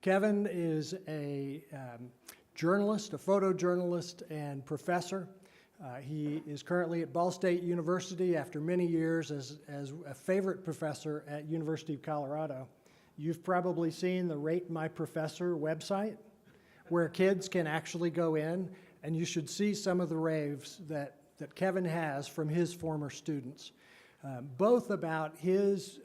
Kevin is a journalist, a photojournalist and professor. He is currently at Ball State University after many years as a favorite professor at University of Colorado. You've probably seen the Rate My Professor website where kids can actually go in, and you should see some of the raves that Kevin has from his former students, both about his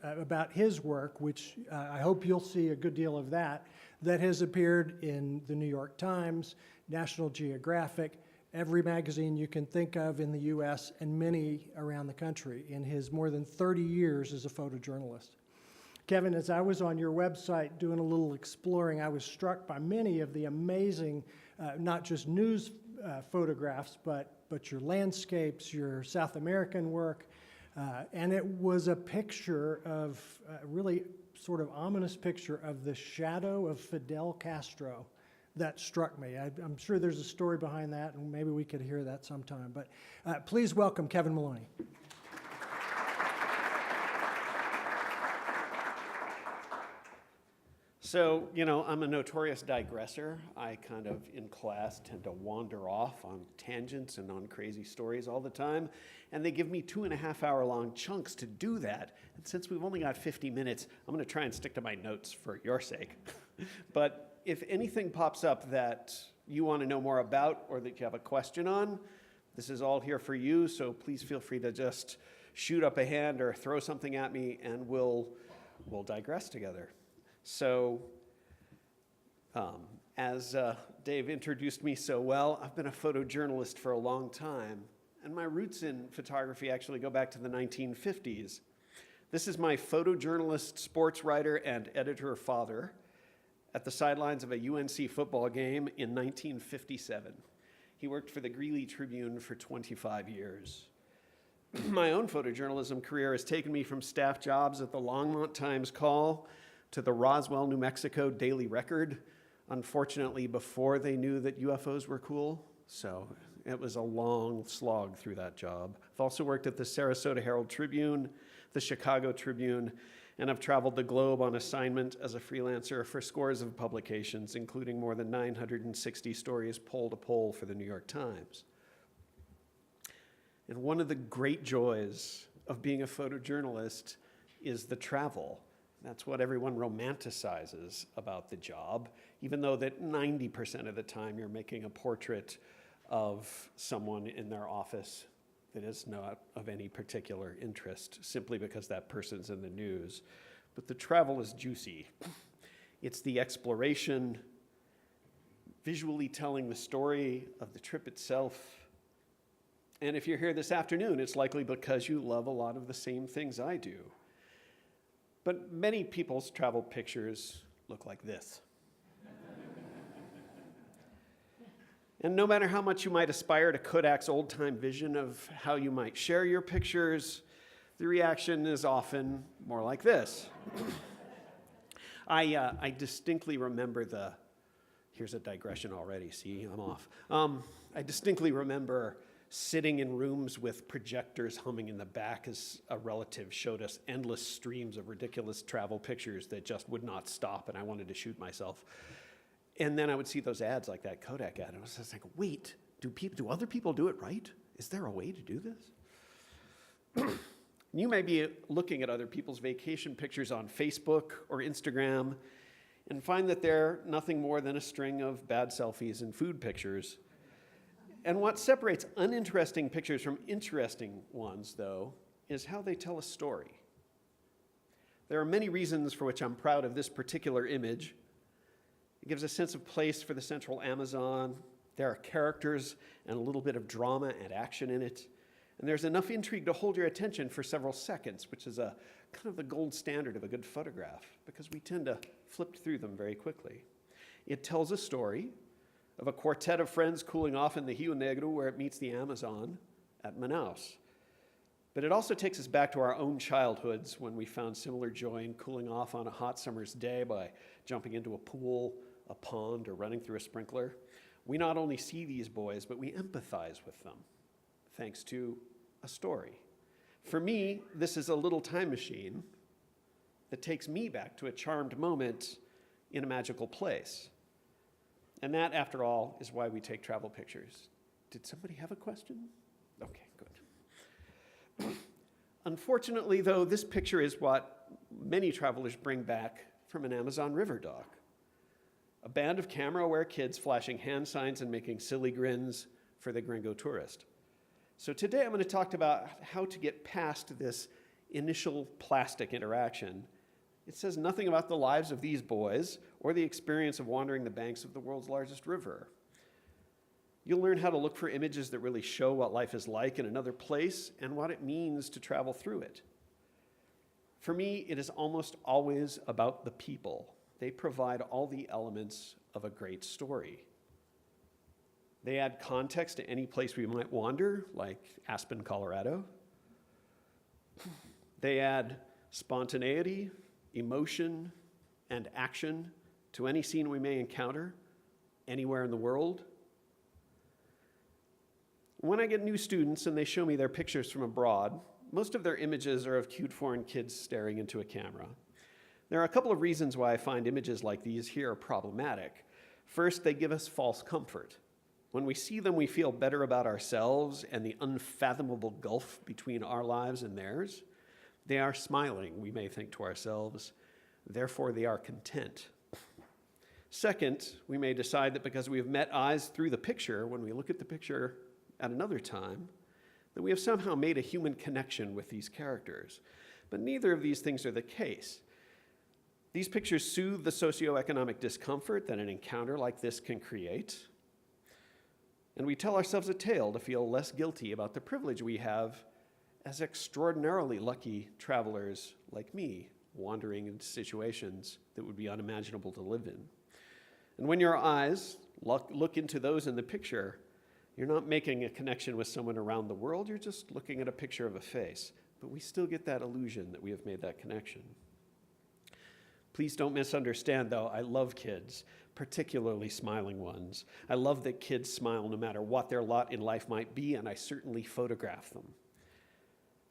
work, which I hope you'll see a good deal of that has appeared in the New York Times, National Geographic, every magazine you can think of in the U.S. and many around the country in his more than 30 years as a photojournalist. Kevin, as I was on your website doing a little exploring, I was struck by many of the amazing, not just news photographs, but your landscapes, your South American work, and it was a picture of, really sort of ominous picture of the shadow of Fidel Castro that struck me. I'm sure there's a story behind that, and maybe we could hear that sometime. But please welcome Kevin Maloney. So, you know, I'm a notorious digressor. I kind of, in class, tend to wander off on tangents and on crazy stories all the time. And they give me 2.5-hour-long chunks to do that. And since we've only got 50 minutes, I'm going to try and stick to my notes for your sake. But if anything pops up that you want to know more about or that you have a question on, this is all here for you. So please feel free to just shoot up a hand or throw something at me, and we'll digress together. So, as Dave introduced me so well, I've been a photojournalist for a long time, and my roots in photography actually go back to the 1950s. This is my photojournalist, sports writer, and editor father at the sidelines of a UNC football game in 1957. He worked for the Greeley Tribune for 25 years. My own photojournalism career has taken me from staff jobs at the Longmont Times-Call to the Roswell, New Mexico Daily Record, unfortunately before they knew that UFOs were cool. So it was a long slog through that job. I've also worked at the Sarasota Herald-Tribune, the Chicago Tribune, and I've traveled the globe on assignment as a freelancer for scores of publications, including more than 960 stories poll to poll for the New York Times. And one of the great joys of being a photojournalist is the travel. That's what everyone romanticizes about the job, even though that 90% of the time you're making a portrait of someone in their office that is not of any particular interest, simply because that person's in the news. But the travel is juicy. It's the exploration, visually telling the story of the trip itself. And if you're here this afternoon, it's likely because you love a lot of the same things I do. But many people's travel pictures look like this. And no matter how much you might aspire to Kodak's old-time vision of how you might share your pictures, the reaction is often more like this. I distinctly remember here's a digression already, see, I'm off. I distinctly remember sitting in rooms with projectors humming in the back as a relative showed us endless streams of ridiculous travel pictures that just would not stop, and I wanted to shoot myself. And then I would see those ads like that Kodak ad, and I was just like, wait, do other people do it right? Is there a way to do this? You may be looking at other people's vacation pictures on Facebook or Instagram and find that they're nothing more than a string of bad selfies and food pictures. And what separates uninteresting pictures from interesting ones, though, is how they tell a story. There are many reasons for which I'm proud of this particular image. It gives a sense of place for the central Amazon. There are characters and a little bit of drama and action in it. And there's enough intrigue to hold your attention for several seconds, which is a kind of the gold standard of a good photograph, because we tend to flip through them very quickly. It tells a story of a quartet of friends cooling off in the Rio Negro where it meets the Amazon at Manaus. But it also takes us back to our own childhoods when we found similar joy in cooling off on a hot summer's day by jumping into a pool, a pond, or running through a sprinkler. We not only see these boys, but we empathize with them, thanks to a story. For me, this is a little time machine that takes me back to a charmed moment in a magical place. And that, after all, is why we take travel pictures. Did somebody have a question? Okay, good. Unfortunately, though, this picture is what many travelers bring back from an Amazon river dock. A band of camera-aware kids flashing hand signs and making silly grins for the gringo tourist. So today I'm going to talk about how to get past this initial plastic interaction. It says nothing about the lives of these boys or the experience of wandering the banks of the world's largest river. You'll learn how to look for images that really show what life is like in another place and what it means to travel through it. For me, it is almost always about the people. They provide all the elements of a great story. They add context to any place we might wander, like Aspen, Colorado. They add spontaneity, emotion, and action to any scene we may encounter anywhere in the world. When I get new students and they show me their pictures from abroad, most of their images are of cute foreign kids staring into a camera. There are a couple of reasons why I find images like these here are problematic. First, they give us false comfort. When we see them, we feel better about ourselves and the unfathomable gulf between our lives and theirs. They are smiling, we may think to ourselves, therefore they are content. Second, we may decide that because we have met eyes through the picture, when we look at the picture at another time, that we have somehow made a human connection with these characters. But neither of these things are the case. These pictures soothe the socioeconomic discomfort that an encounter like this can create. And we tell ourselves a tale to feel less guilty about the privilege we have as extraordinarily lucky travelers like me, wandering into situations that would be unimaginable to live in. And when your eyes look into those in the picture, you're not making a connection with someone around the world, you're just looking at a picture of a face. But we still get that illusion that we have made that connection. Please don't misunderstand, though, I love kids, particularly smiling ones. I love that kids smile no matter what their lot in life might be, and I certainly photograph them.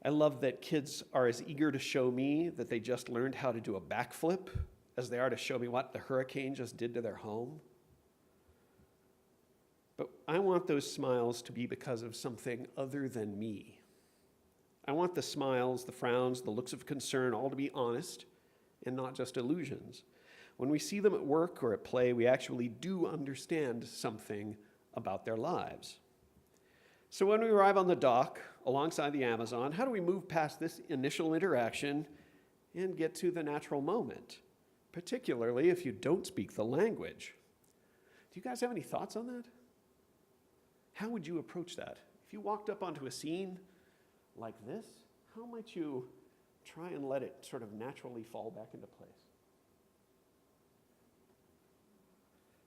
I love that kids are as eager to show me that they just learned how to do a backflip as they are to show me what the hurricane just did to their home. But I want those smiles to be because of something other than me. I want the smiles, the frowns, the looks of concern all to be honest and not just illusions. When we see them at work or at play, we actually do understand something about their lives. So when we arrive on the dock alongside the Amazon, how do we move past this initial interaction and get to the natural moment, particularly if you don't speak the language? Do you guys have any thoughts on that? How would you approach that? If you walked up onto a scene like this, how might you try and let it sort of naturally fall back into place?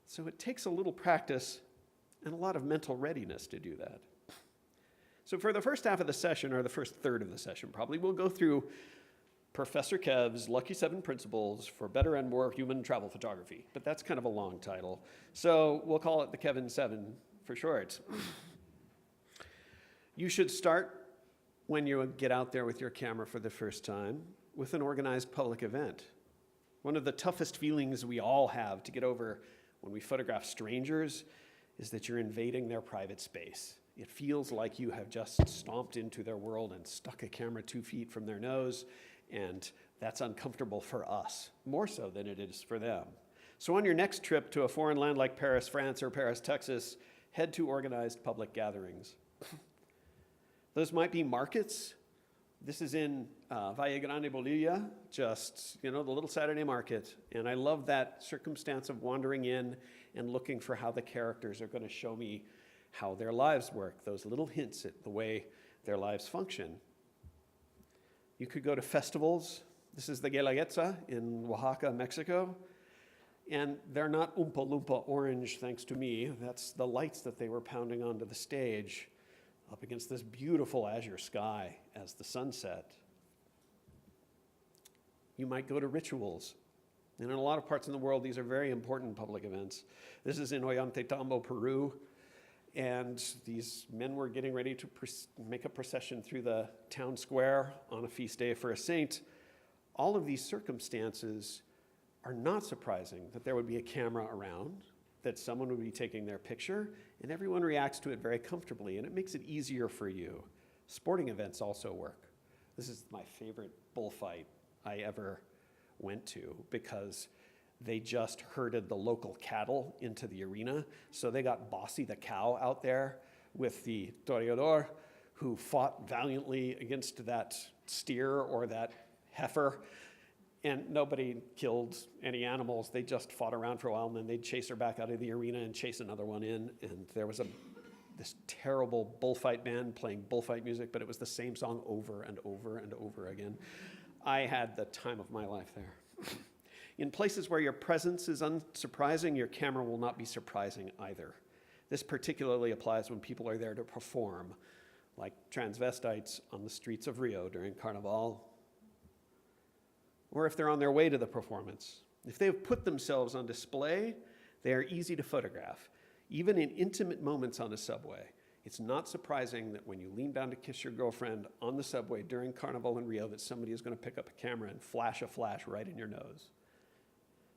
So it takes a little practice and a lot of mental readiness to do that. So for the first half of the session, or the first third of the session probably, we'll go through Professor Kev's Lucky 7 Principles for Better and More Human Travel Photography. But that's kind of a long title. So we'll call it the Kevin 7 for short. You should start when you get out there with your camera for the first time with an organized public event. One of the toughest feelings we all have to get over when we photograph strangers is that you're invading their private space. It feels like you have just stomped into their world and stuck a camera 2 feet from their nose, and that's uncomfortable for us, more so than it is for them. So on your next trip to a foreign land like Paris, France, or Paris, Texas, head to organized public gatherings. Those might be markets. This is in Valle Grande, Bolivia, just, the little Saturday market. And I love that circumstance of wandering in and looking for how the characters are going to show me how their lives work, those little hints at the way their lives function. You could go to festivals. This is the Guelaguetza in Oaxaca, Mexico. And they're not Oompa Loompa orange, thanks to me. That's the lights that they were pounding onto the stage up against this beautiful azure sky as the sun set. You might go to rituals. And in a lot of parts in the world, these are very important public events. This is in Ollantaytambo, Peru. And these men were getting ready to make a procession through the town square on a feast day for a saint. All of these circumstances are not surprising that there would be a camera around, that someone would be taking their picture, and everyone reacts to it very comfortably, and it makes it easier for you. Sporting events also work. This is my favorite bullfight I ever went to because they just herded the local cattle into the arena. So they got Bossy the cow out there with the toreador who fought valiantly against that steer or that heifer. And nobody killed any animals. They just fought around for a while, and then they'd chase her back out of the arena and chase another one in. And there was this terrible bullfight band playing bullfight music, but it was the same song over and over and over again. I had the time of my life there. In places where your presence is unsurprising, your camera will not be surprising either. This particularly applies when people are there to perform, like transvestites on the streets of Rio during Carnival, or if they're on their way to the performance. If they have put themselves on display, they are easy to photograph. Even in intimate moments on a subway, it's not surprising that when you lean down to kiss your girlfriend on the subway during Carnival in Rio that somebody is going to pick up a camera and flash a flash right in your nose.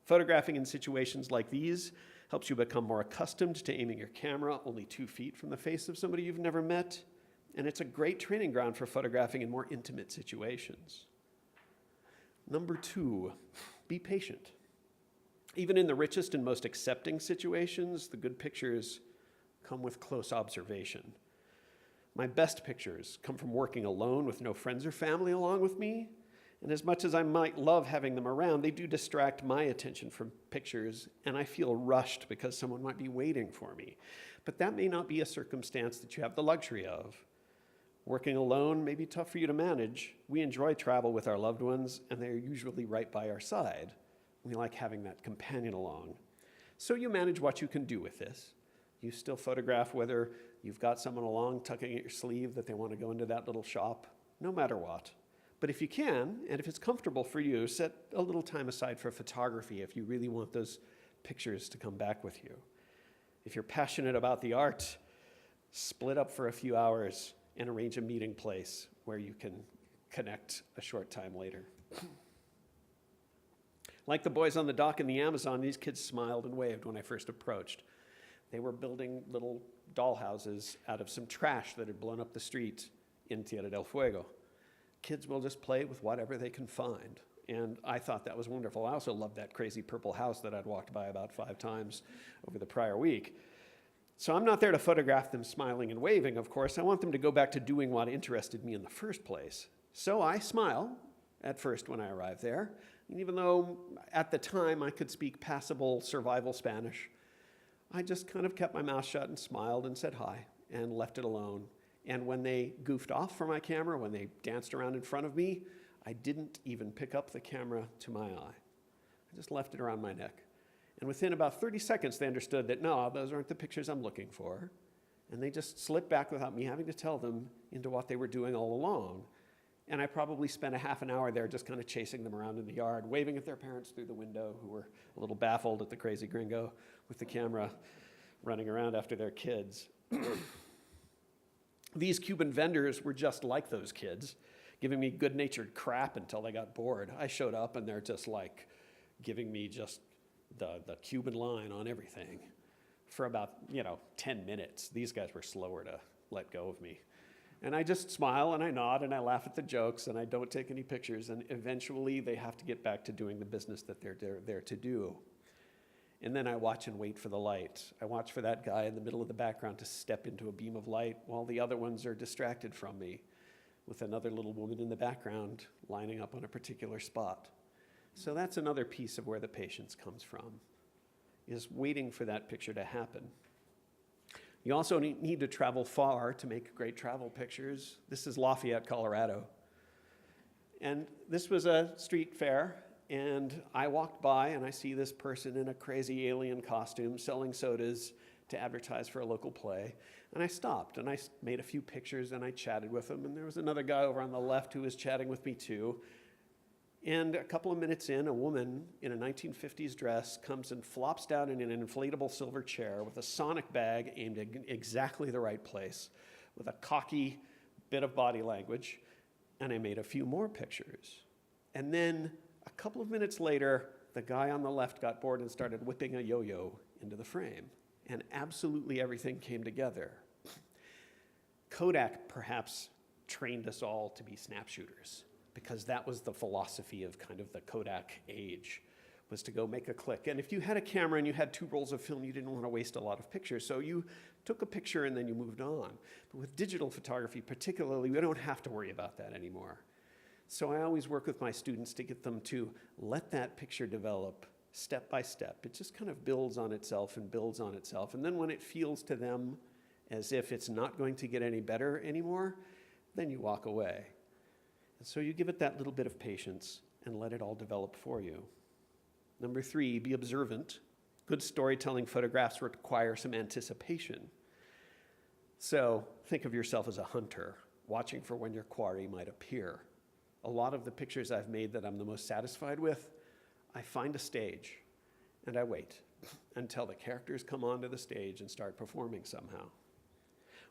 Photographing in situations like these helps you become more accustomed to aiming your camera only 2 feet from the face of somebody you've never met, and it's a great training ground for photographing in more intimate situations. Number 2, be patient. Even in the richest and most accepting situations, the good pictures come with close observation. My best pictures come from working alone with no friends or family along with me, and as much as I might love having them around, they do distract my attention from pictures, and I feel rushed because someone might be waiting for me. But that may not be a circumstance that you have the luxury of. Working alone may be tough for you to manage. We enjoy travel with our loved ones, and they're usually right by our side. We like having that companion along. So you manage what you can do with this. You still photograph whether you've got someone along tucking at your sleeve that they want to go into that little shop, no matter what. But if you can, and if it's comfortable for you, set a little time aside for photography if you really want those pictures to come back with you. If you're passionate about the art, split up for a few hours and arrange a meeting place where you can connect a short time later. Like the boys on the dock in the Amazon, these kids smiled and waved when I first approached. They were building little dollhouses out of some trash that had blown up the street in Tierra del Fuego. Kids will just play with whatever they can find. And I thought that was wonderful. I also loved that crazy purple house that I'd walked by about 5 times over the prior week. So I'm not there to photograph them smiling and waving, of course. I want them to go back to doing what interested me in the first place. So I smile at first when I arrive there. And even though at the time I could speak passable survival Spanish, I just kind of kept my mouth shut and smiled and said hi and left it alone. And when they goofed off for my camera, when they danced around in front of me, I didn't even pick up the camera to my eye. I just left it around my neck. And within about 30 seconds, they understood that, no, those aren't the pictures I'm looking for. And they just slipped back without me having to tell them into what they were doing all along. And I probably spent a half an hour there just kind of chasing them around in the yard, waving at their parents through the window who were a little baffled at the crazy gringo with the camera running around after their kids. These Cuban vendors were just like those kids, giving me good-natured crap until they got bored. I showed up and they're just like giving me just the Cuban line on everything for about, 10 minutes. These guys were slower to let go of me. And I just smile and I nod and I laugh at the jokes and I don't take any pictures, and eventually they have to get back to doing the business that they're there to do. And then I watch and wait for the light. I watch for that guy in the middle of the background to step into a beam of light while the other ones are distracted from me with another little woman in the background lining up on a particular spot. So that's another piece of where the patience comes from, is waiting for that picture to happen. You also need to travel far to make great travel pictures. This is Lafayette, Colorado. And this was a street fair, and I walked by and I see this person in a crazy alien costume selling sodas to advertise for a local play. And I stopped and I made a few pictures and I chatted with him. And there was another guy over on the left who was chatting with me too. And a couple of minutes in, a woman in a 1950s dress comes and flops down in an inflatable silver chair with a sonic bag aimed at exactly the right place, with a cocky bit of body language, and I made a few more pictures. And then a couple of minutes later, the guy on the left got bored and started whipping a yo-yo into the frame, and absolutely everything came together. Kodak perhaps trained us all to be snap shooters, because that was the philosophy of kind of the Kodak age, was to go make a click. And if you had a camera and you had 2 rolls of film, you didn't want to waste a lot of pictures, so you took a picture and then you moved on. But with digital photography particularly, we don't have to worry about that anymore. So I always work with my students to get them to let that picture develop step by step. It just kind of builds on itself and builds on itself. And then when it feels to them as if it's not going to get any better anymore, then you walk away. And so you give it that little bit of patience and let it all develop for you. Number 3, be observant. Good storytelling photographs require some anticipation. So think of yourself as a hunter, watching for when your quarry might appear. A lot of the pictures I've made that I'm the most satisfied with, I find a stage and I wait until the characters come onto the stage and start performing somehow.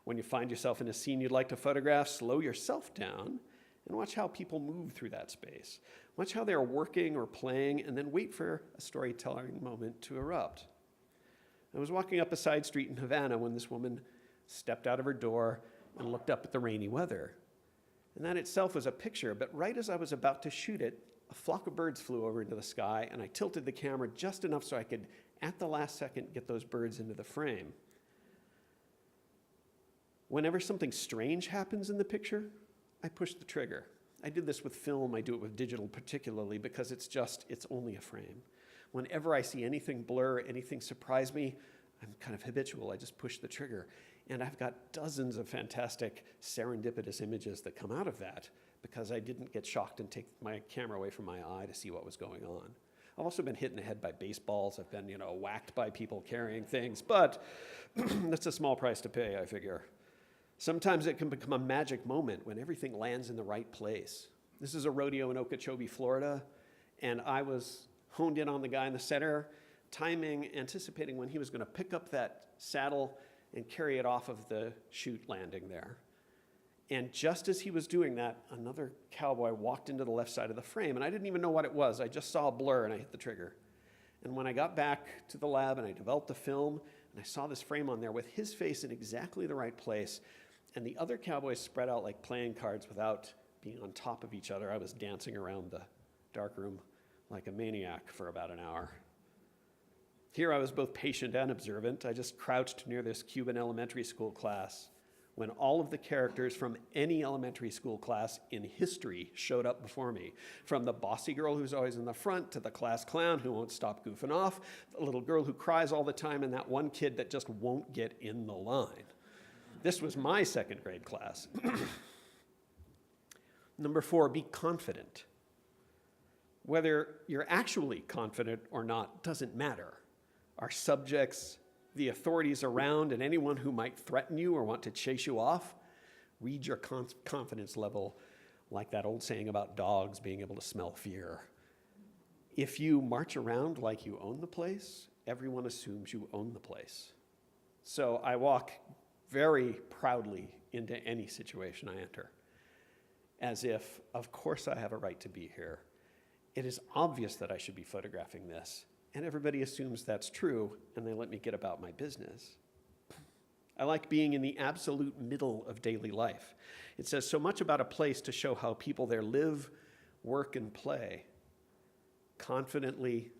When you find yourself in a scene you'd like to photograph, slow yourself down and watch how people move through that space. Watch how they're working or playing, and then wait for a storytelling moment to erupt. I was walking up a side street in Havana when this woman stepped out of her door and looked up at the rainy weather. And that itself was a picture, but right as I was about to shoot it, a flock of birds flew over into the sky, and I tilted the camera just enough so I could, at the last second, get those birds into the frame. Whenever something strange happens in the picture, I push the trigger. I did this with film, I do it with digital particularly, because it's only a frame. Whenever I see anything blur, anything surprise me, I'm kind of habitual, I just push the trigger. And I've got dozens of fantastic serendipitous images that come out of that because I didn't get shocked and take my camera away from my eye to see what was going on. I've also been hit in the head by baseballs. I've been, whacked by people carrying things, but that's a small price to pay, I figure. Sometimes it can become a magic moment when everything lands in the right place. This is a rodeo in Okeechobee, Florida, and I was honed in on the guy in the center, anticipating when he was going to pick up that saddle and carry it off of the chute landing there. And just as he was doing that, another cowboy walked into the left side of the frame, and I didn't even know what it was. I just saw a blur, and I hit the trigger. And when I got back to the lab and I developed the film, and I saw this frame on there with his face in exactly the right place, and the other cowboys spread out like playing cards without being on top of each other, I was dancing around the darkroom like a maniac for about an hour. Here I was both patient and observant. I just crouched near this Cuban elementary school class when all of the characters from any elementary school class in history showed up before me. From the bossy girl who's always in the front, to the class clown who won't stop goofing off, the little girl who cries all the time, and that one kid that just won't get in the line. This was my second grade class. Number 4, be confident. Whether you're actually confident or not doesn't matter. Our subjects, the authorities around, and anyone who might threaten you or want to chase you off, read your confidence level like that old saying about dogs being able to smell fear. If you march around like you own the place, everyone assumes you own the place. So I walk very proudly into any situation I enter, as if, of course I have a right to be here. It is obvious that I should be photographing this, and everybody assumes that's true, and they let me get about my business. I like being in the absolute middle of daily life. It says so much about a place to show how people there live, work, and play. Confidently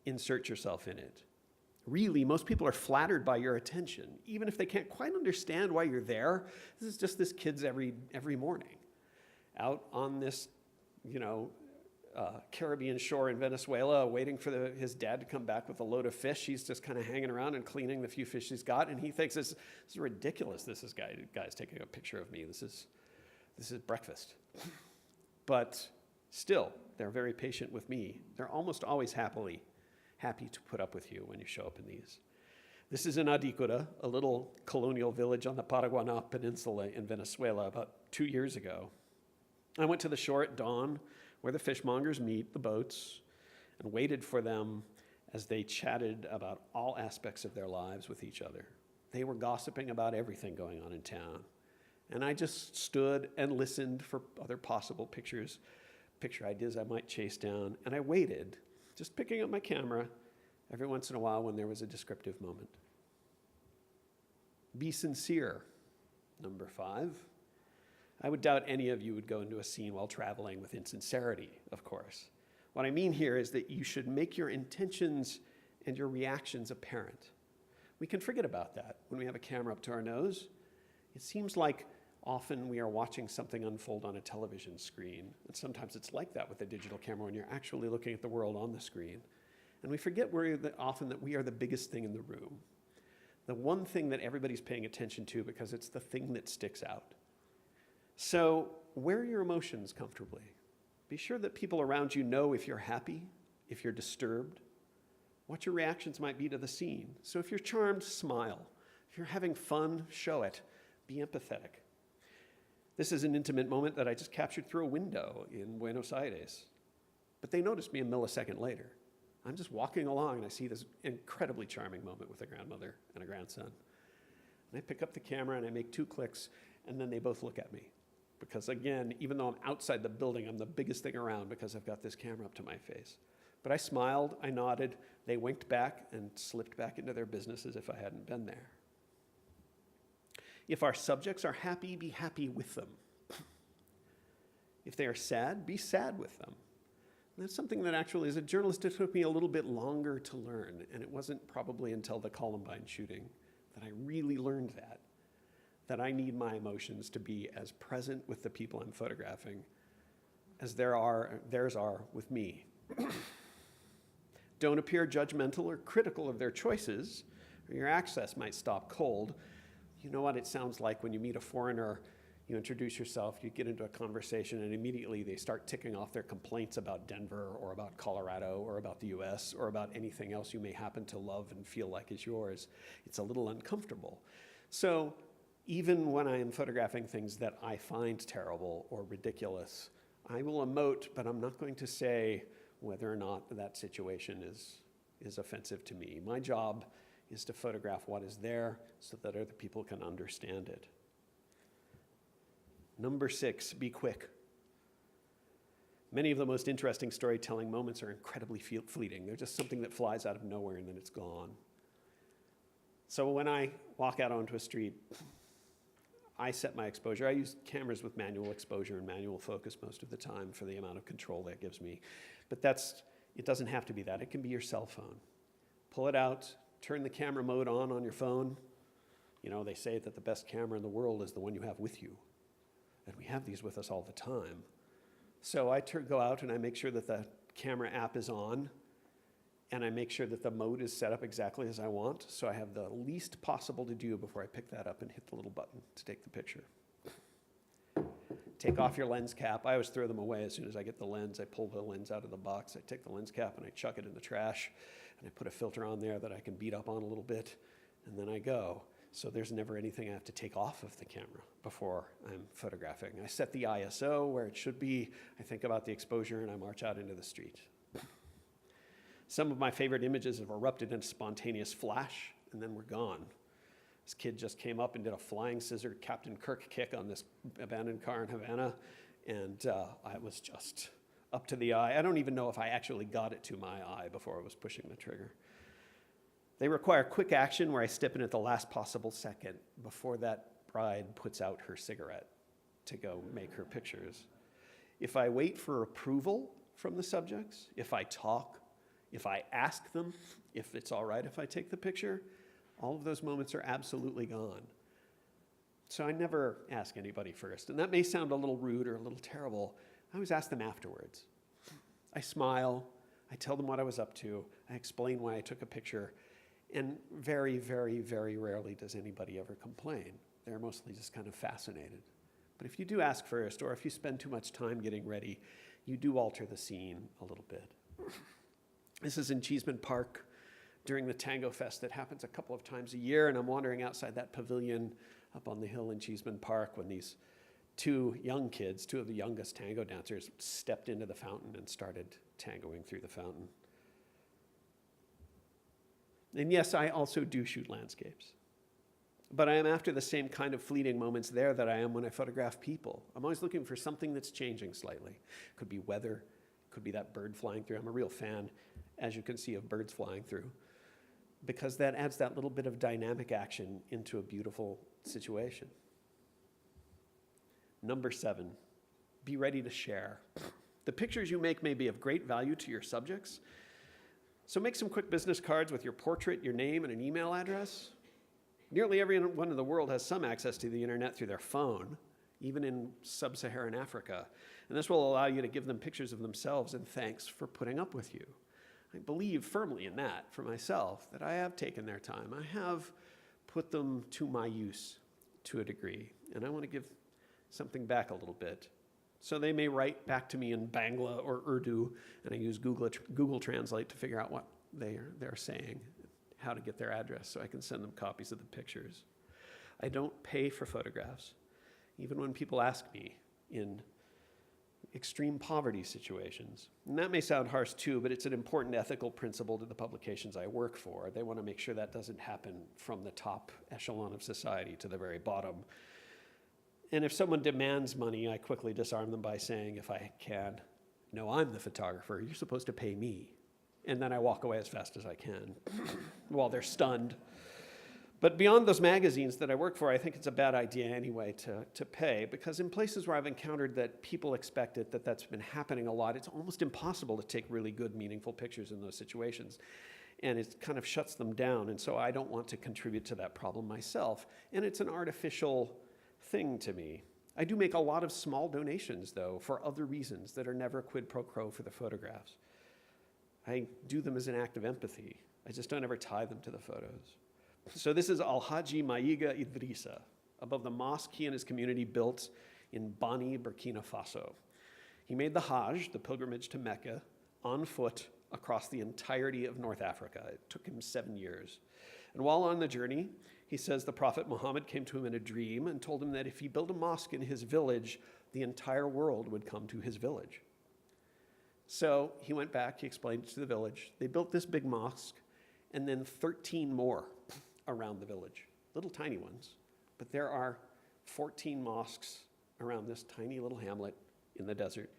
insert yourself in it. Really, most people are flattered by your attention, even if they can't quite understand why you're there. This is just this kid's every morning, out on this, Caribbean shore in Venezuela, waiting for his dad to come back with a load of fish. He's just kind of hanging around and cleaning the few fish he's got, and he thinks this is ridiculous. This guy's taking a picture of me. This is breakfast. But still, they're very patient with me. They're almost always happy to put up with you when you show up in these. This is in Adicura, a little colonial village on the Paraguaná Peninsula in Venezuela, about 2 years ago. I went to the shore at dawn, where the fishmongers meet the boats, and waited for them as they chatted about all aspects of their lives with each other. They were gossiping about everything going on in town. And I just stood and listened for other possible picture ideas I might chase down, and I waited. just picking up my camera every once in a while when there was a descriptive moment. Be sincere. Number 5. I would doubt any of you would go into a scene while traveling with insincerity, of course. What I mean here is that you should make your intentions and your reactions apparent. We can forget about that when we have a camera up to our nose. It seems like often we are watching something unfold on a television screen, and sometimes it's like that with a digital camera when you're actually looking at the world on the screen. And we forget often that we are the biggest thing in the room, the one thing that everybody's paying attention to because it's the thing that sticks out. So wear your emotions comfortably. Be sure that people around you know if you're happy, if you're disturbed, what your reactions might be to the scene. So if you're charmed, smile. If you're having fun, show it. Be empathetic. This is an intimate moment that I just captured through a window in Buenos Aires. But they noticed me a millisecond later. I'm just walking along and I see this incredibly charming moment with a grandmother and a grandson. And I pick up the camera and I make 2 clicks, and then they both look at me. Because again, even though I'm outside the building, I'm the biggest thing around because I've got this camera up to my face. But I smiled, I nodded, they winked back and slipped back into their business as if I hadn't been there. If our subjects are happy, be happy with them. If they are sad, be sad with them. And that's something that actually, as a journalist, it took me a little bit longer to learn, and it wasn't probably until the Columbine shooting that I really learned that I need my emotions to be as present with the people I'm photographing as theirs are with me. Don't appear judgmental or critical of their choices, or your access might stop cold. You know what it sounds like when you meet a foreigner, you introduce yourself, you get into a conversation, and immediately they start ticking off their complaints about Denver or about Colorado or about the US or about anything else you may happen to love and feel like is yours. It's a little uncomfortable. So even when I am photographing things that I find terrible or ridiculous, I will emote, but I'm not going to say whether or not that situation is offensive to me. My job is to photograph what is there so that other people can understand it. Number 6, be quick. Many of the most interesting storytelling moments are incredibly fleeting. They're just something that flies out of nowhere and then it's gone. So when I walk out onto a street, I set my exposure. I use cameras with manual exposure and manual focus most of the time for the amount of control that gives me. But it doesn't have to be that. It can be your cell phone. Pull it out, turn the camera mode on your phone. You know, they say that the best camera in the world is the one you have with you. And we have these with us all the time. So I go out and I make sure that the camera app is on, and I make sure that the mode is set up exactly as I want, so I have the least possible to do before I pick that up and hit the little button to take the picture. Take off your lens cap. I always throw them away as soon as I get the lens. I pull the lens out of the box, I take the lens cap and I chuck it in the trash, and I put a filter on there that I can beat up on a little bit, and then I go. So there's never anything I have to take off of the camera before I'm photographing. I set the ISO where it should be, I think about the exposure, and I march out into the street. Some of my favorite images have erupted in a spontaneous flash, and then we're gone. This kid just came up and did a flying scissor Captain Kirk kick on this abandoned car in Havana, and I was just up to the eye. I don't even know if I actually got it to my eye before I was pushing the trigger. They require quick action where I step in at the last possible second before that bride puts out her cigarette to go make her pictures. If I wait for approval from the subjects, if I talk, if I ask them if it's all right if I take the picture, all of those moments are absolutely gone. So I never ask anybody first. And that may sound a little rude or a little terrible. I always ask them afterwards. I smile, I tell them what I was up to, I explain why I took a picture, and very, very, very rarely does anybody ever complain. They're mostly just kind of fascinated. But if you do ask first, or if you spend too much time getting ready, you do alter the scene a little bit. This is in Cheeseman Park during the Tango Fest that happens a couple of times a year, and I'm wandering outside that pavilion up on the hill in Cheeseman Park when these 2 young kids, 2 of the youngest tango dancers, stepped into the fountain and started tangoing through the fountain. And yes, I also do shoot landscapes. But I am after the same kind of fleeting moments there that I am when I photograph people. I'm always looking for something that's changing slightly. Could be weather, could be that bird flying through. I'm a real fan. as you can see, of birds flying through, because that adds that little bit of dynamic action into a beautiful situation. Number 7, be ready to share. The pictures you make may be of great value to your subjects, so make some quick business cards with your portrait, your name, and an email address. Nearly everyone in the world has some access to the internet through their phone, even in sub-Saharan Africa, and this will allow you to give them pictures of themselves in thanks for putting up with you. I believe firmly in that for myself, that I have taken their time. I have put them to my use to a degree, and I want to give something back a little bit. So they may write back to me in Bangla or Urdu, and I use Google Translate to figure out what they're saying, how to get their address, so I can send them copies of the pictures. I don't pay for photographs, even when people ask me in extreme poverty situations. And that may sound harsh too, but it's an important ethical principle to the publications I work for. They want to make sure that doesn't happen from the top echelon of society to the very bottom. And if someone demands money, I quickly disarm them by saying, if I can, no, I'm the photographer, you're supposed to pay me. And then I walk away as fast as I can while they're stunned. But beyond those magazines that I work for, I think it's a bad idea anyway to pay, because in places where I've encountered that people expect it, that's been happening a lot, it's almost impossible to take really good, meaningful pictures in those situations. And it kind of shuts them down, and so I don't want to contribute to that problem myself. And it's an artificial thing to me. I do make a lot of small donations, though, for other reasons that are never quid pro quo for the photographs. I do them as an act of empathy. I just don't ever tie them to the photos. So this is Al-Haji Mayiga Idrissa, above the mosque he and his community built in Bani, Burkina Faso. He made the Hajj, the pilgrimage to Mecca, on foot across the entirety of North Africa. It took him 7 years. And while on the journey, he says the Prophet Muhammad came to him in a dream and told him that if he built a mosque in his village, the entire world would come to his village. So he went back, he explained it to the village. They built this big mosque, and then 13 more around the village, little tiny ones. But there are 14 mosques around this tiny little hamlet in the desert.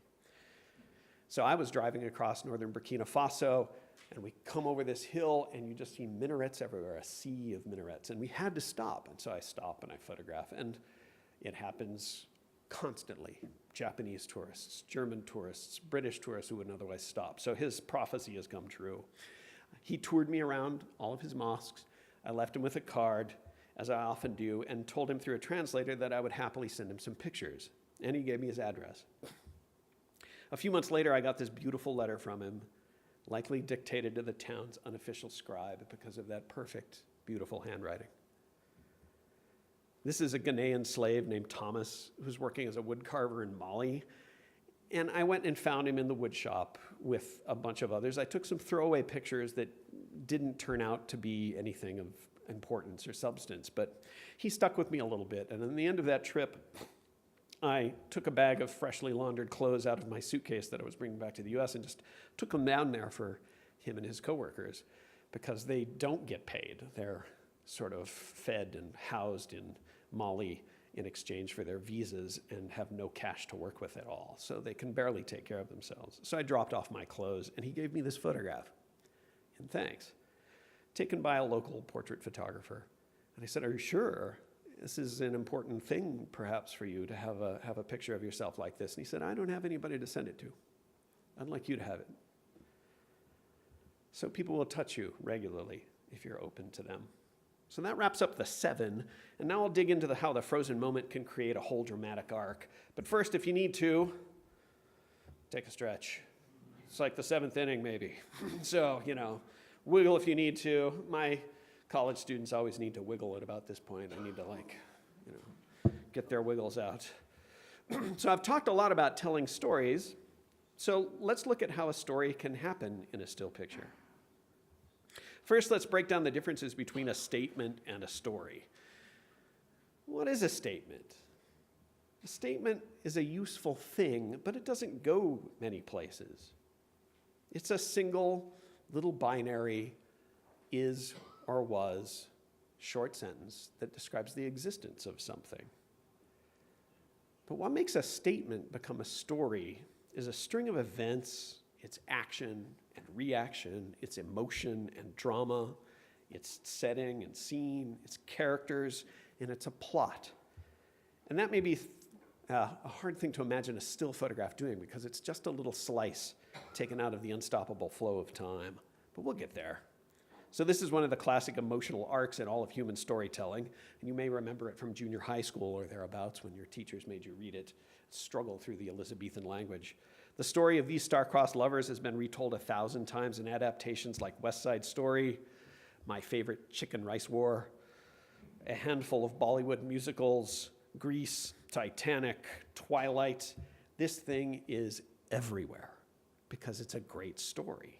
So I was driving across northern Burkina Faso, and we come over this hill, and you just see minarets everywhere, a sea of minarets. And we had to stop, and so I stop and I photograph, and it happens constantly. Japanese tourists, German tourists, British tourists who wouldn't otherwise stop. So his prophecy has come true. He toured me around all of his mosques. I left him with a card, as I often do, and told him through a translator that I would happily send him some pictures. And he gave me his address. A few months later, I got this beautiful letter from him, likely dictated to the town's unofficial scribe because of that perfect, beautiful handwriting. This is a Ghanaian slave named Thomas who's working as a woodcarver in Mali. And I went and found him in the wood shop with a bunch of others. I took some throwaway pictures that didn't turn out to be anything of importance or substance, but he stuck with me a little bit. And at the end of that trip, I took a bag of freshly laundered clothes out of my suitcase that I was bringing back to the US and just took them down there for him and his coworkers, because they don't get paid. They're sort of fed and housed in Mali in exchange for their visas and have no cash to work with at all. So they can barely take care of themselves. So I dropped off my clothes, and he gave me this photograph in thanks, taken by a local portrait photographer. And I said, "Are you sure? This is an important thing, perhaps, for you to have a picture of yourself like this." And he said, "I don't have anybody to send it to. I'd like you to have it." So people will touch you regularly if you're open to them. So that wraps up the 7, and now I'll dig into how the frozen moment can create a whole dramatic arc. But first, if you need to, take a stretch. It's like the 7th inning, maybe. So, wiggle if you need to. My college students always need to wiggle at about this point. I need to, get their wiggles out. So I've talked a lot about telling stories. So let's look at how a story can happen in a still picture. First, let's break down the differences between a statement and a story. What is a statement? A statement is a useful thing, but it doesn't go many places. It's a single little binary is or was short sentence that describes the existence of something. But what makes a statement become a story is a string of events, its action, and reaction, it's emotion and drama, it's setting and scene, it's characters, and it's a plot. And that may be a hard thing to imagine a still photograph doing because it's just a little slice taken out of the unstoppable flow of time. But we'll get there. So this is one of the classic emotional arcs in all of human storytelling, and you may remember it from junior high school or thereabouts when your teachers made you read it, struggle through the Elizabethan language. The story of these star-crossed lovers has been retold 1,000 times in adaptations like West Side Story, my favorite Chicken Rice War, a handful of Bollywood musicals, Grease, Titanic, Twilight. This thing is everywhere because it's a great story.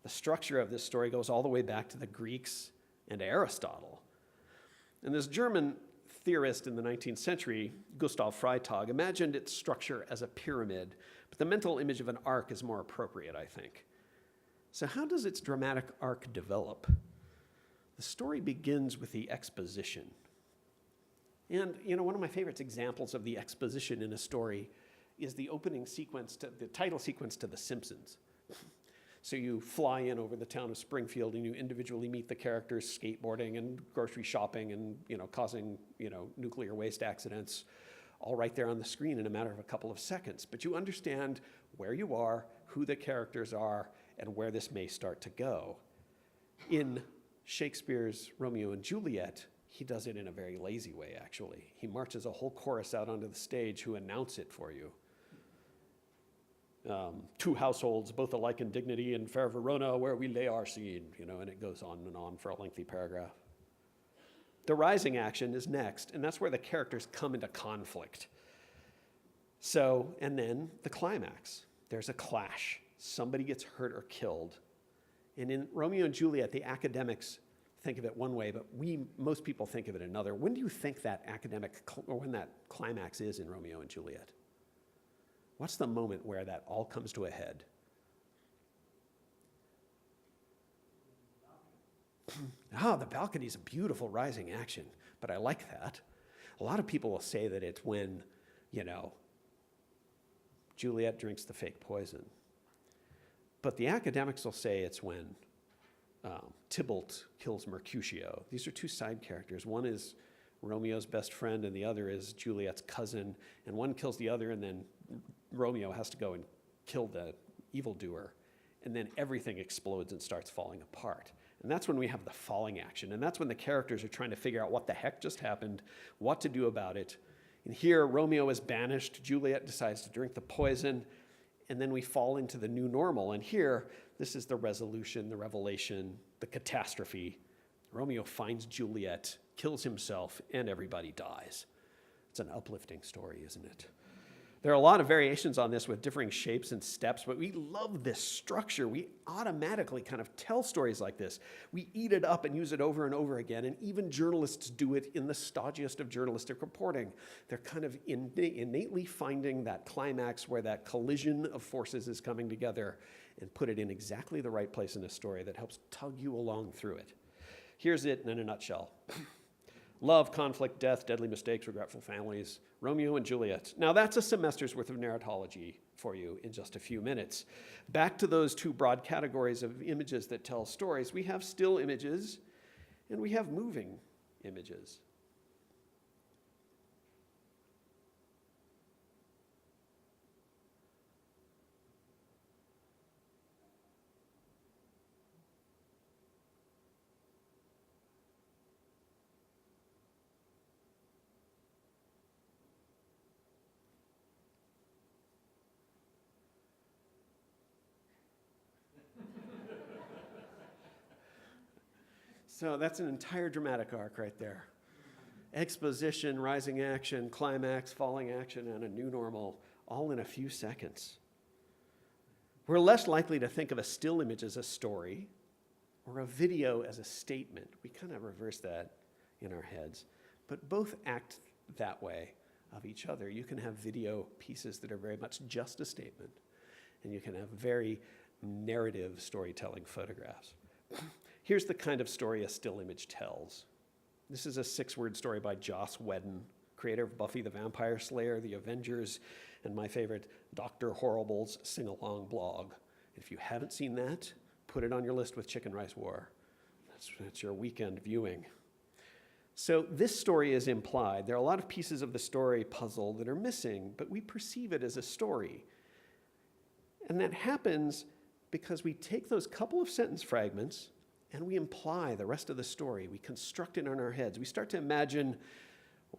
The structure of this story goes all the way back to the Greeks and Aristotle. And this German theorist in the 19th century, Gustav Freytag, imagined its structure as a pyramid, but the mental image of an arc is more appropriate, I think. So how does its dramatic arc develop? The story begins with the exposition. And, one of my favorite examples of the exposition in a story is the opening sequence, the title sequence to The Simpsons. So you fly in over the town of Springfield and you individually meet the characters skateboarding and grocery shopping and, causing, nuclear waste accidents, all right there on the screen in a matter of a couple of seconds. But you understand where you are, who the characters are, and where this may start to go. In Shakespeare's Romeo and Juliet, he does it in a very lazy way, actually. He marches a whole chorus out onto the stage who announce it for you. Two households, both alike in dignity, in fair Verona, where we lay our scene, and it goes on and on for a lengthy paragraph. The rising action is next, and that's where the characters come into conflict. So, and then the climax. There's a clash. Somebody gets hurt or killed. And in Romeo and Juliet, the academics think of it one way, but most people think of it another. When do you think that when that climax is in Romeo and Juliet? What's the moment where that all comes to a head? The balcony is a beautiful rising action, but I like that. A lot of people will say that it's when, Juliet drinks the fake poison. But the academics will say it's when Tybalt kills Mercutio. These are two side characters. One is Romeo's best friend and the other is Juliet's cousin. And one kills the other and then Romeo has to go and kill the evildoer. And then everything explodes and starts falling apart. And that's when we have the falling action. And that's when the characters are trying to figure out what the heck just happened, what to do about it. And here, Romeo is banished. Juliet decides to drink the poison. And then we fall into the new normal. And here, this is the resolution, the revelation, the catastrophe. Romeo finds Juliet, kills himself, and everybody dies. It's an uplifting story, isn't it? There are a lot of variations on this with differing shapes and steps, but we love this structure. We automatically kind of tell stories like this. We eat it up and use it over and over again, and even journalists do it in the stodgiest of journalistic reporting. They're kind of innately finding that climax where that collision of forces is coming together and put it in exactly the right place in a story that helps tug you along through it. Here's it in a nutshell. Love, conflict, death, deadly mistakes, regretful families, Romeo and Juliet. Now that's a semester's worth of narratology for you in just a few minutes. Back to those two broad categories of images that tell stories. We have still images and we have moving images. So that's an entire dramatic arc right there. Exposition, rising action, climax, falling action, and a new normal, all in a few seconds. We're less likely to think of a still image as a story or a video as a statement. We kind of reverse that in our heads. But both act that way of each other. You can have video pieces that are very much just a statement, and you can have very narrative storytelling photographs. Here's the kind of story a still image tells. This is a 6-word story by Joss Whedon, creator of Buffy the Vampire Slayer, The Avengers, and my favorite, Dr. Horrible's sing-along blog. If you haven't seen that, put it on your list with Chicken Rice War. That's your weekend viewing. So this story is implied. There are a lot of pieces of the story puzzle that are missing, but we perceive it as a story. And that happens because we take those couple of sentence fragments and we imply the rest of the story. We construct it in our heads. We start to imagine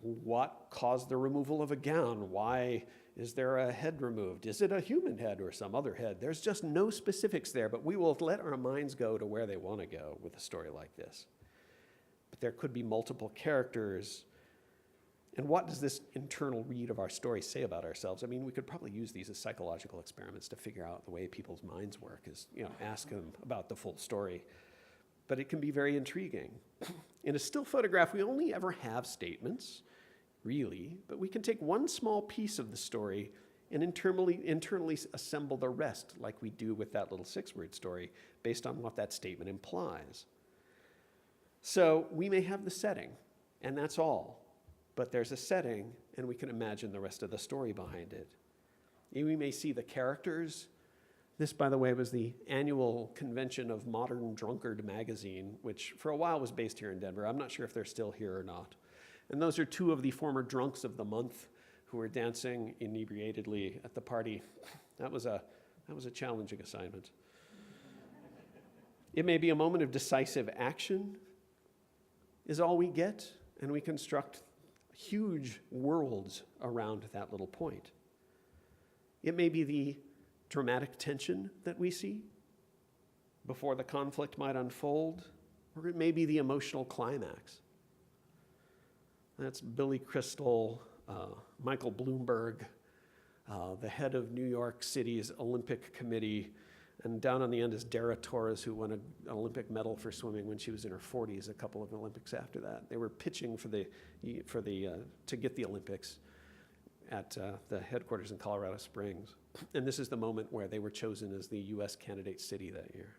what caused the removal of a gown. Why is there a head removed? Is it a human head or some other head? There's just no specifics there, but we will let our minds go to where they want to go with a story like this. But there could be multiple characters. And what does this internal read of our story say about ourselves? I mean, we could probably use these as psychological experiments to figure out the way people's minds work, is, ask them about the full story. But it can be very intriguing. In a still photograph, we only ever have statements, really, but we can take one small piece of the story and internally assemble the rest, like we do with that little 6-word story, based on what that statement implies. So we may have the setting, and that's all. But there's a setting, and we can imagine the rest of the story behind it. We may see the characters. This, by the way, was the annual convention of Modern Drunkard magazine, which for a while was based here in Denver. I'm not sure if they're still here or not. And those are 2 of the former drunks of the month who were dancing inebriatedly at the party. That was a challenging assignment. It may be a moment of decisive action is all we get, and we construct huge worlds around that little point. It may be the dramatic tension that we see before the conflict might unfold, or it may be the emotional climax. That's Billy Crystal, Michael Bloomberg, the head of New York City's Olympic Committee, and down on the end is Dara Torres, who won an Olympic medal for swimming when she was in her 40s, a couple of Olympics after that. They were pitching to get the Olympics at the headquarters in Colorado Springs. And this is the moment where they were chosen as the U.S. candidate city that year.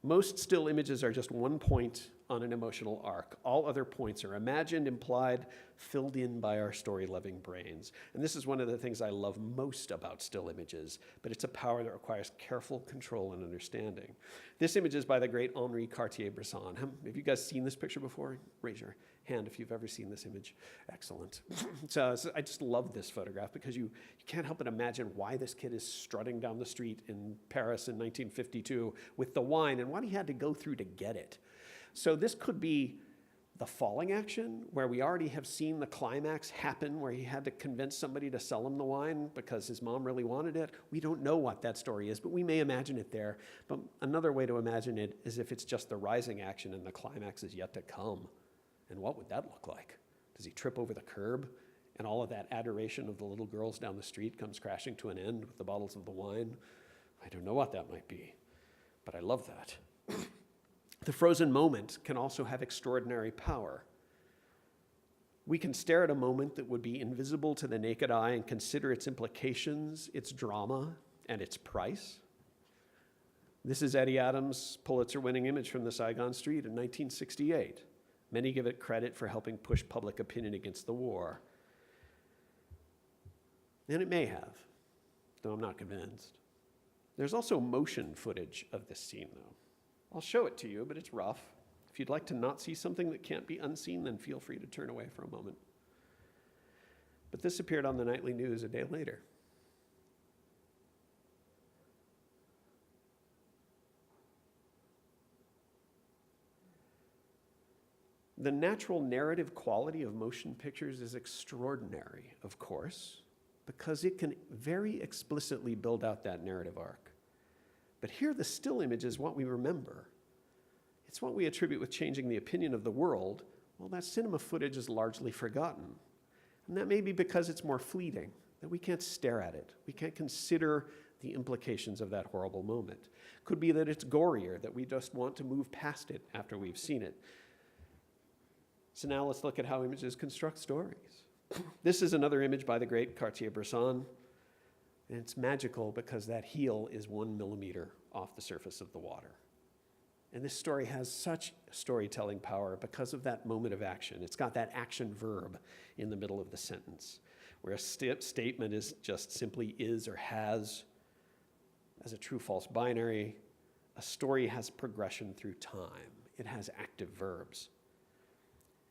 Most still images are just one point on an emotional arc. All other points are imagined, implied, filled in by our story-loving brains. And this is one of the things I love most about still images, but it's a power that requires careful control and understanding. This image is by the great Emory Cartier-Bresson. Have you guys seen this picture before? Raise your hand if you've ever seen this image. Excellent. So I just love this photograph because you can't help but imagine why this kid is strutting down the street in Paris in 1952 with the wine and what he had to go through to get it. So this could be the falling action, where we already have seen the climax happen, where he had to convince somebody to sell him the wine because his mom really wanted it. We don't know what that story is, but we may imagine it there. But another way to imagine it is if it's just the rising action and the climax is yet to come. And what would that look like? Does he trip over the curb and all of that adoration of the little girls down the street comes crashing to an end with the bottles of the wine? I don't know what that might be, but I love that. The frozen moment can also have extraordinary power. We can stare at a moment that would be invisible to the naked eye and consider its implications, its drama, and its price. This is Eddie Adams' Pulitzer-winning image from the Saigon Street in 1968. Many give it credit for helping push public opinion against the war. And it may have, though I'm not convinced. There's also motion footage of this scene, though. I'll show it to you, but it's rough. If you'd like to not see something that can't be unseen, then feel free to turn away for a moment. But this appeared on the nightly news a day later. The natural narrative quality of motion pictures is extraordinary, of course, because it can very explicitly build out that narrative arc. But here the still image is what we remember. It's what we attribute with changing the opinion of the world. Well, that cinema footage is largely forgotten. And that may be because it's more fleeting, that we can't stare at it. We can't consider the implications of that horrible moment. Could be that it's gorier, that we just want to move past it after we've seen it. So now let's look at how images construct stories. This is another image by the great Cartier-Bresson. And it's magical because that heel is 1 millimeter off the surface of the water. And this story has such storytelling power because of that moment of action. It's got that action verb in the middle of the sentence, where a statement is just simply is or has. as a true-false binary. A story has progression through time. It has active verbs.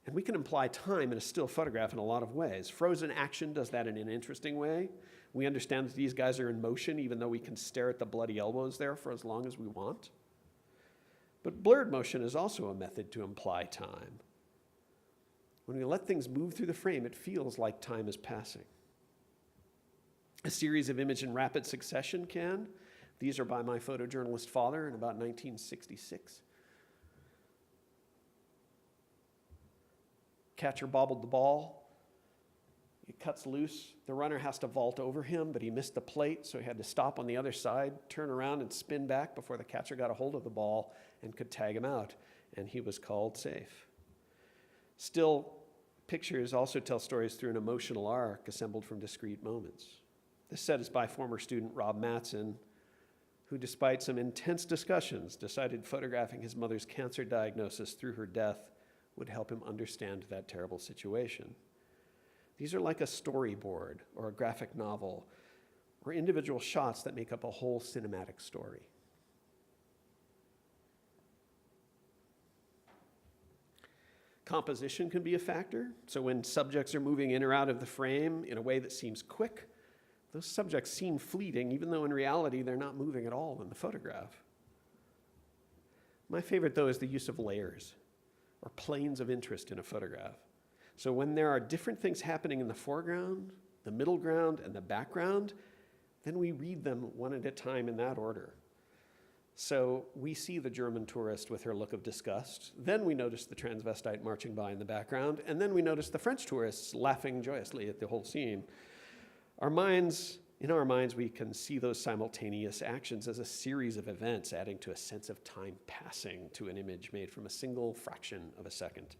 And we can imply time in a still photograph in a lot of ways. Frozen action does that in an interesting way. We understand that these guys are in motion, even though we can stare at the bloody elbows there for as long as we want. But blurred motion is also a method to imply time. When we let things move through the frame, it feels like time is passing. A series of images in rapid succession can. These are by my photojournalist father in about 1966. Catcher bobbled the ball. It cuts loose. The runner has to vault over him, but he missed the plate, so he had to stop on the other side, turn around, and spin back before the catcher got a hold of the ball and could tag him out, and he was called safe. Still, pictures also tell stories through an emotional arc assembled from discrete moments. This set is by former student Rob Mattson, who, despite some intense discussions, decided photographing his mother's cancer diagnosis through her death would help him understand that terrible situation. These are like a storyboard or a graphic novel, or individual shots that make up a whole cinematic story. Composition can be a factor. So when subjects are moving in or out of the frame in a way that seems quick, those subjects seem fleeting, even though in reality they're not moving at all in the photograph. My favorite, though, is the use of layers or planes of interest in a photograph. So when there are different things happening in the foreground, the middle ground, and the background, then we read them one at a time in that order. So we see the German tourist with her look of disgust. Then we notice the transvestite marching by in the background. And then we notice the French tourists laughing joyously at the whole scene. In our minds, we can see those simultaneous actions as a series of events, adding to a sense of time passing to an image made from a single fraction of a second.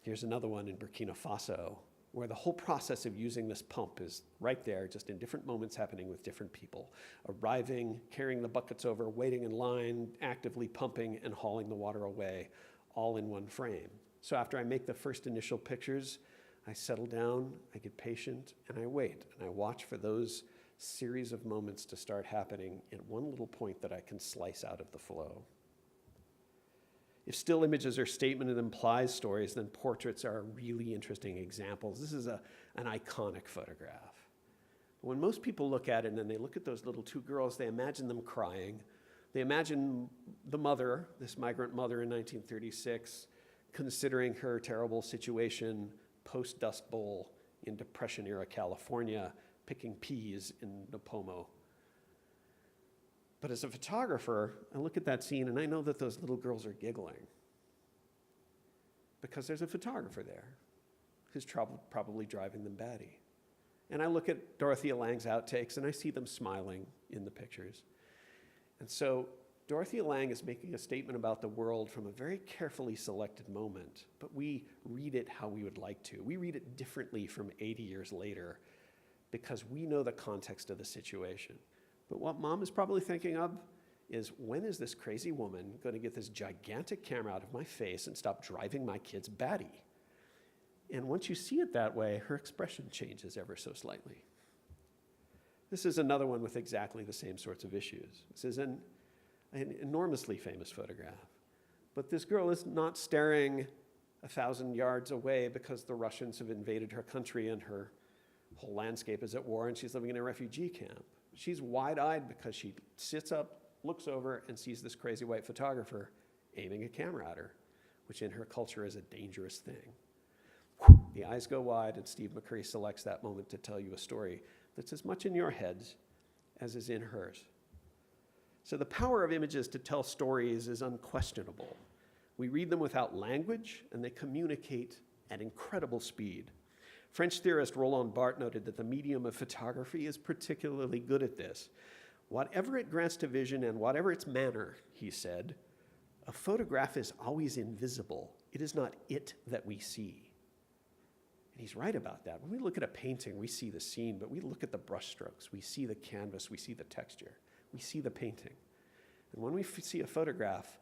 Here's another one in Burkina Faso, where the whole process of using this pump is right there, just in different moments happening with different people. Arriving, carrying the buckets over, waiting in line, actively pumping and hauling the water away, all in one frame. So after I make the first initial pictures, I settle down, I get patient, and I wait, and I watch for those series of moments to start happening at one little point that I can slice out of the flow. If still images are statement and implies stories, then portraits are really interesting examples. This is an iconic photograph. When most people look at it and then they look at those little two girls, they imagine them crying. They imagine the mother, this migrant mother in 1936, considering her terrible situation post-Dust Bowl in Depression-era California, picking peas in Napomo. But as a photographer, I look at that scene and I know that those little girls are giggling because there's a photographer there who's probably driving them batty. And I look at Dorothea Lange's outtakes and I see them smiling in the pictures. And so Dorothea Lange is making a statement about the world from a very carefully selected moment, but we read it how we would like to. We read it differently from 80 years later because we know the context of the situation. But what Mom is probably thinking of is, when is this crazy woman going to get this gigantic camera out of my face and stop driving my kids batty? And once you see it that way, her expression changes ever so slightly. This is another one with exactly the same sorts of issues. This is an enormously famous photograph. But this girl is not staring 1,000 yards away because the Russians have invaded her country and her whole landscape is at war and she's living in a refugee camp. She's wide-eyed because she sits up, looks over, and sees this crazy white photographer aiming a camera at her, which in her culture is a dangerous thing. The eyes go wide, and Steve McCurry selects that moment to tell you a story that's as much in your heads as is in hers. So the power of images to tell stories is unquestionable. We read them without language, and they communicate at incredible speed. French theorist Roland Barthes noted that the medium of photography is particularly good at this. Whatever it grants to vision and whatever its manner, he said, a photograph is always invisible. It is not it that we see. And he's right about that. When we look at a painting, we see the scene, but we look at the brushstrokes, we see the canvas, we see the texture, we see the painting. And when we see a photograph,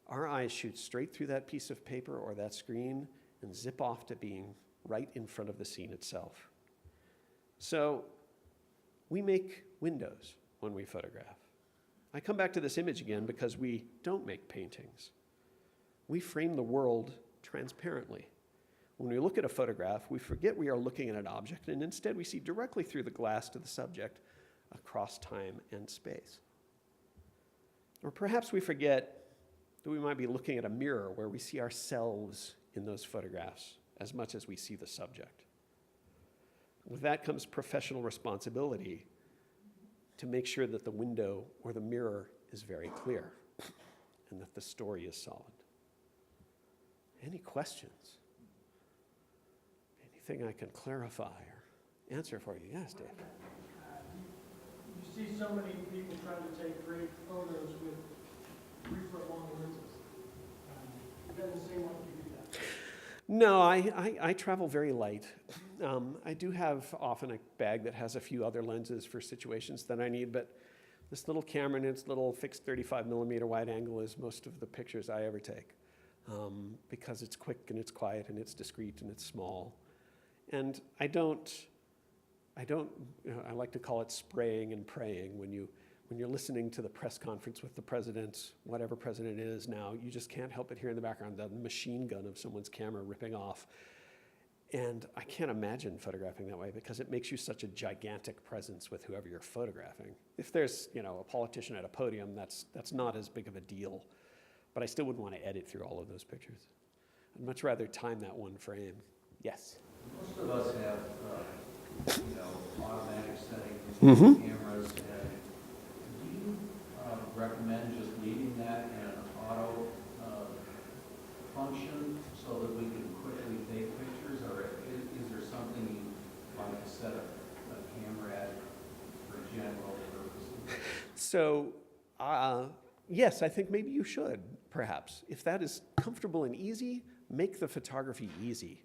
our eyes shoot straight through that piece of paper or that screen and zip off to being right in front of the scene itself. So we make windows when we photograph. I come back to this image again because we don't make paintings. We frame the world transparently. When we look at a photograph, we forget we are looking at an object, and instead we see directly through the glass to the subject across time and space. Or perhaps we forget that we might be looking at a mirror where we see ourselves in those photographs as much as we see the subject. With that comes professional responsibility to make sure that the window or the mirror is very clear and that the story is solid. Any questions? Anything I can clarify or answer for you? Yes, Dave. You see so many people trying to take great photos with 3-foot long lenses. It doesn't seem like you do that. No, I travel very light. I do have often a bag that has a few other lenses for situations that I need, but this little camera and its little fixed 35 millimeter wide angle is most of the pictures I ever take, because it's quick and it's quiet and it's discreet and it's small. And I like to call it spraying and praying. When you're listening to the press conference with the president, whatever president it is now, you just can't help but hear in the background the machine gun of someone's camera ripping off. And I can't imagine photographing that way because it makes you such a gigantic presence with whoever you're photographing. If there's, a politician at a podium, that's not as big of a deal. But I still wouldn't want to edit through all of those pictures. I'd much rather time that one frame. Yes? Most of us have, automatic settings in cameras. And do you recommend just leaving that in an auto function so that we can quickly take pictures, or is there something you'd like to set a camera at for general purposes? So, yes, I think maybe you should, perhaps. If that is comfortable and easy, make the photography easy.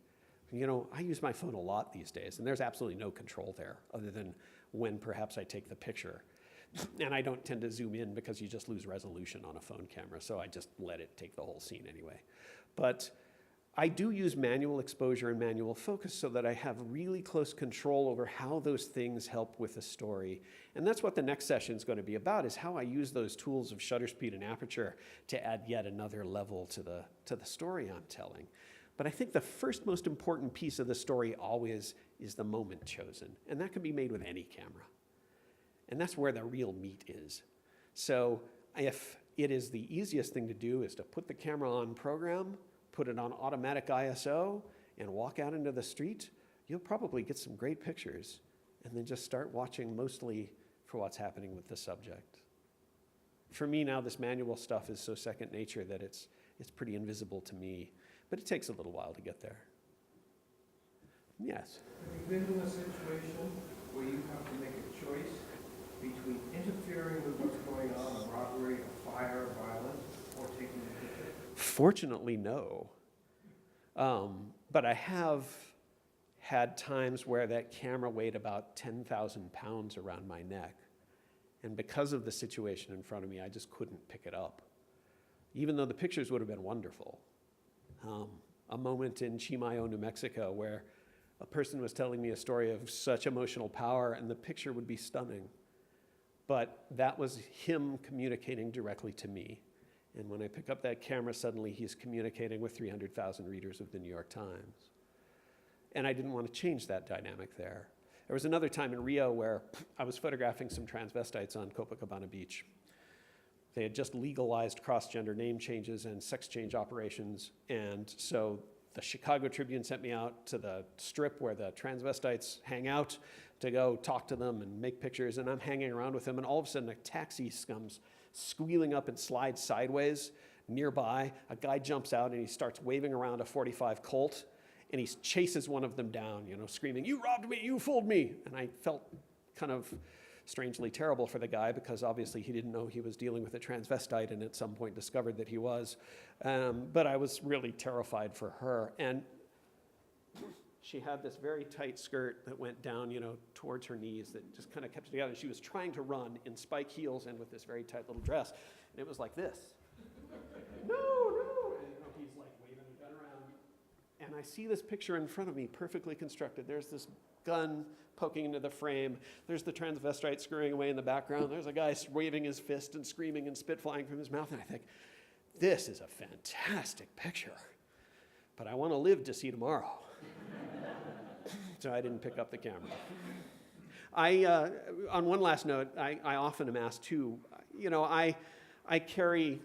I use my phone a lot these days, and there's absolutely no control there other than when perhaps I take the picture. And I don't tend to zoom in because you just lose resolution on a phone camera, so I just let it take the whole scene anyway. But I do use manual exposure and manual focus so that I have really close control over how those things help with the story. And that's what the next session is going to be about, is how I use those tools of shutter speed and aperture to add yet another level to the story I'm telling. But I think the first most important piece of the story always is the moment chosen. And that can be made with any camera. And that's where the real meat is. So if it is the easiest thing to do is to put the camera on program, put it on automatic ISO, and walk out into the street, you'll probably get some great pictures. And then just start watching mostly for what's happening with the subject. For me now, this manual stuff is so second nature that it's pretty invisible to me. But it takes a little while to get there. Yes? Have you been in a situation where you have to make a choice between interfering with what's going on, a robbery, a fire, violence, or taking a picture? Fortunately, no. But I have had times where that camera weighed about 10,000 pounds around my neck. And because of the situation in front of me, I just couldn't pick it up, even though the pictures would have been wonderful. A moment in Chimayo, New Mexico, where a person was telling me a story of such emotional power, and the picture would be stunning. But that was him communicating directly to me. And when I pick up that camera, suddenly he's communicating with 300,000 readers of the New York Times. And I didn't want to change that dynamic there. There was another time in Rio where I was photographing some transvestites on Copacabana Beach. They had just legalized cross-gender name changes and sex change operations, and so the Chicago Tribune sent me out to the strip where the transvestites hang out to go talk to them and make pictures, and I'm hanging around with them, and all of a sudden a taxi comes squealing up and slides sideways nearby. A guy jumps out and he starts waving around a .45 Colt, and he chases one of them down, screaming, "You robbed me, you fooled me!" And I felt kind of strangely terrible for the guy because obviously he didn't know he was dealing with a transvestite and at some point discovered that he was. But I was really terrified for her. And she had this very tight skirt that went down, towards her knees that just kind of kept it together. She was trying to run in spike heels and with this very tight little dress. And it was like this. No. And he's like waving the gun around. and I see this picture in front of me, perfectly constructed. There's this gun poking into the frame. There's the transvestite scurrying away in the background. There's a guy waving his fist and screaming and spit flying from his mouth. And I think, this is a fantastic picture, but I want to live to see tomorrow. So I didn't pick up the camera. On one last note, I often am asked too, I carry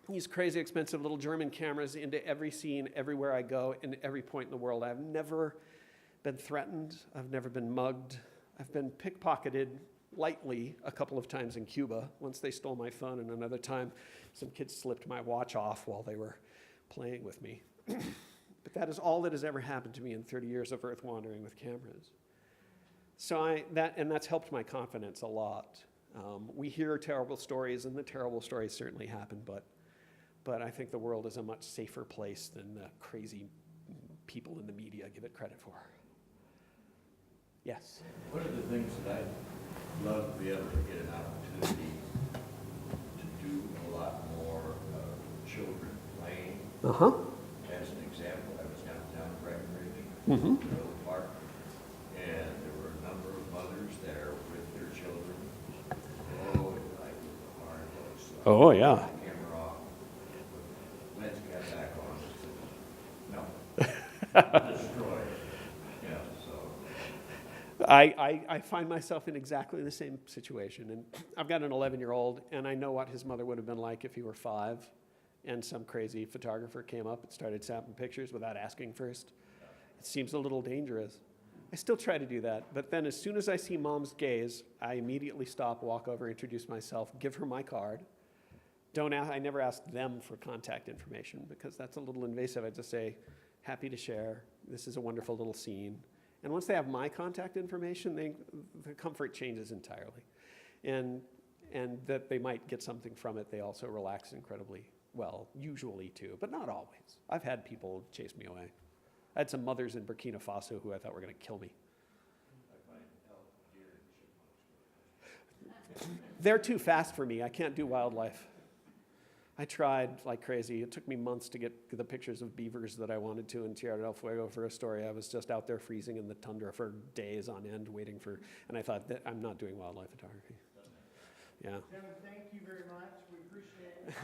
these crazy expensive little German cameras into every scene, everywhere I go, and every point in the world. I've never been threatened. I've never been mugged. I've been pickpocketed lightly a couple of times in Cuba. Once they stole my phone, and another time some kids slipped my watch off while they were playing with me. But that is all that has ever happened to me in 30 years of earth wandering with cameras. So that's helped my confidence a lot. We hear terrible stories, and the terrible stories certainly happen, but I think the world is a much safer place than the crazy people in the media give it credit for. Yes? One of the things that I'd love to be able to get an opportunity to do a lot more children playing. Uh-huh. As an example, I was downtown Breckenridge, Mm-hmm. Middle Park, and there were a number of mothers there with their children. Oh, like the hard voice. Oh, yeah. Camera off. Let's get back on. No. Destroy it. Yeah, so. I find myself in exactly the same situation. And I've got an 11-year-old, and I know what his mother would have been like if he were 5, and some crazy photographer came up and started snapping pictures without asking first. It seems a little dangerous. I still try to do that, but then as soon as I see mom's gaze, I immediately stop, walk over, introduce myself, give her my card. I never ask them for contact information because that's a little invasive. I just say, happy to share. This is a wonderful little scene. And once they have my contact information, the comfort changes entirely. And that they might get something from it, they also relax incredibly well, usually too, but not always. I've had people chase me away. I had some mothers in Burkina Faso who I thought were going to kill me. They're too fast for me. I can't do wildlife. I tried like crazy. It took me months to get the pictures of beavers that I wanted to in Tierra del Fuego for a story. I was just out there freezing in the tundra for days on end waiting for, and I thought, that I'm not doing wildlife photography. Yeah. Kevin, thank you very much. We appreciate it.